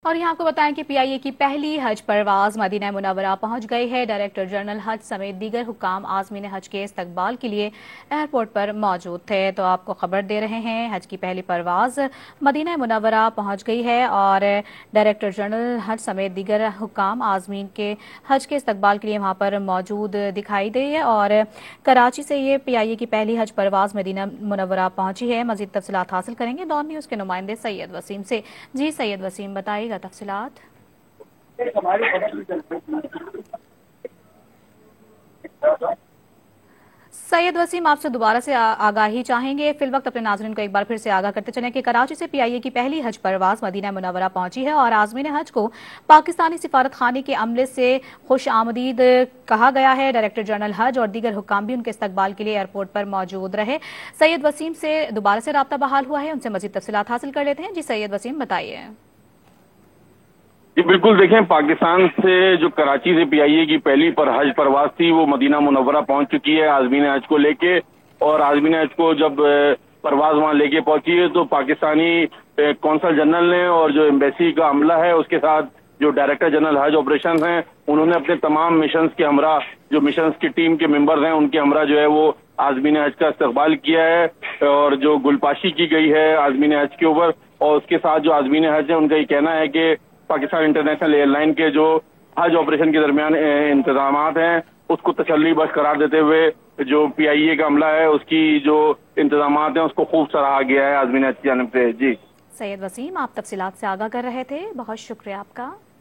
اور یہاں کو بتائیں کہ پی آئی اے کی پہلی حج پرواز مدینہ منورہ پہنچ گئی ہے۔ ڈائریکٹر جنرل حج سمیت دیگر حکام عازمین حج کے استقبال کے لیے ایئرپورٹ پر موجود تھے۔ تو آپ کو خبر دے رہے ہیں، حج کی پہلی پرواز مدینہ منورہ پہنچ گئی ہے اور ڈائریکٹر جنرل حج سمیت دیگر حکام عازمین کے حج کے استقبال کے لیے وہاں پر موجود دکھائی دی ہے۔ اور کراچی سے یہ پی آئی اے کی پہلی حج پرواز مدینہ منورہ پہنچی ہے۔ مزید تفصیلات حاصل کریں گے ڈان نیوز کے نمائندے سید وسیم سے۔ جی سید وسیم، بتائیے گا تفصیلات۔ سید وسیم، آپ سے دوبارہ سے آگاہی چاہیں گے۔ فی الوقت اپنے ناظرین کو ایک بار پھر سے آگاہ کرتے چلیں کہ کراچی سے پی آئی اے کی پہلی حج پرواز مدینہ منورہ پہنچی ہے اور عازمین حج کو پاکستانی سفارت خانے کے عملے سے خوش آمدید کہا گیا ہے۔ ڈائریکٹر جنرل حج اور دیگر حکام بھی ان کے استقبال کے لیے ایئرپورٹ پر موجود رہے۔ سید وسیم سے دوبارہ سے رابطہ بحال ہوا ہے، ان سے مزید تفصیلات حاصل کر لیتے ہیں۔ جی سید وسیم، بتائیے۔ جی بالکل، دیکھیں پاکستان سے جو کراچی سے پی آئی اے کی پہلی حج پرواز تھی وہ مدینہ منورہ پہنچ چکی ہے عازمین حج کو لے کے۔ اور عازمین حج کو جب پرواز وہاں لے کے پہنچی ہے تو پاکستانی کونسل جنرل نے اور جو ایمبیسی کا عملہ ہے اس کے ساتھ جو ڈائریکٹر جنرل حج آپریشن ہیں انہوں نے اپنے تمام مشنز کے ہمراہ، جو مشنز کی ٹیم کے ممبرز ہیں ان کے ہمراہ جو ہے وہ عازمین حج کا استقبال کیا ہے اور جو گلپاشی کی گئی ہے عازمین حج کے اوپر۔ اور اس کے ساتھ جو عازمین حج ہیں ان کا یہ کہنا ہے کہ پاکستان انٹرنیشنل ایئر لائن کے جو حج آپریشن کے درمیان انتظامات ہیں اس کو تسلی بخش قرار دیتے ہوئے جو پی آئی اے کا عملہ ہے اس کی جو انتظامات ہیں اس کو خوب سراہا گیا ہے عازمین حج کی جانب سے۔ جی سید وسیم، آپ تفصیلات سے آگاہ کر رہے تھے، بہت شکریہ آپ کا۔